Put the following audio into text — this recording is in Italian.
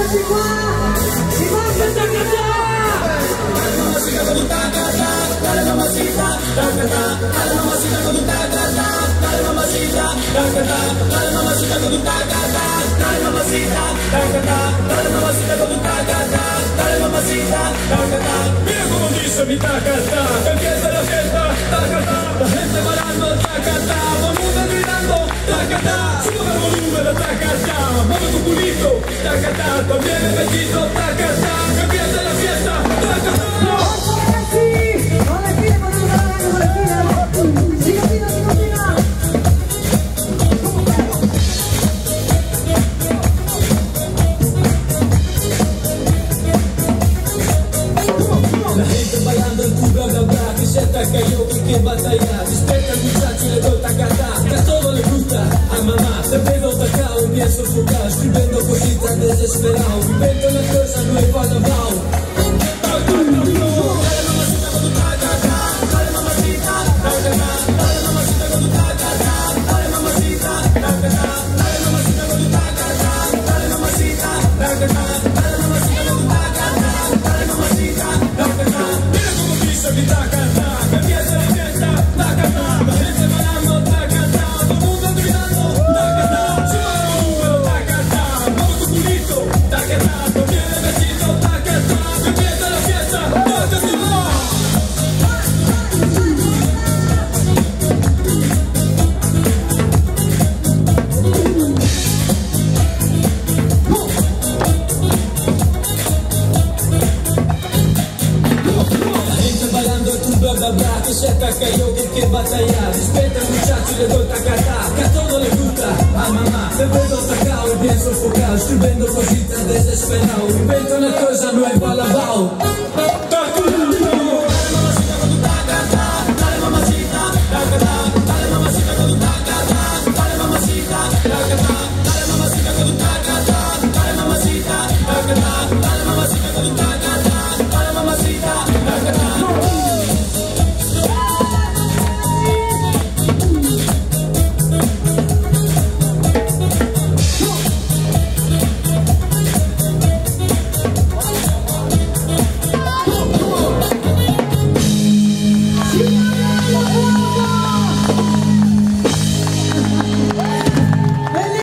eccoci qua, si mangia il tacatà. Dale mamacita con un tacatà, dale mamacita, tacatà, dale mamacita con un tacatà, dale mamacita, tacatà, dale mamacita con un tacatà, dale mamacita, tacatà, dale mamacita con un tacatà, dale mamacita, tacatà. Mira como dice mi tacatà, que empieza la fiesta, tacatà, la gente bailando tacatà, todo el mundo gritando tacatà, sube el volumen de tacatà, mueve tu culito, tacatà, también el vestido, tacatà, que empieza la fiesta, tacatà. La gente bailando el cumbia bla bla, que se ataca yo que batalla, despierta el muchacho y le doy tacatá, que a todo le gusta, a mamá, te veo tacao, empiezo a jugar, escribiendo cositas desesperado, invento una cosa nueva de abajo. Que se ataca yo que batalla, despierta el muchacho y le doy tacatá, que a todo le gusta, a mamá, te veo tacao y bien sofocado, escribiendo cositas desesperado, invento una cosa nueva lavao.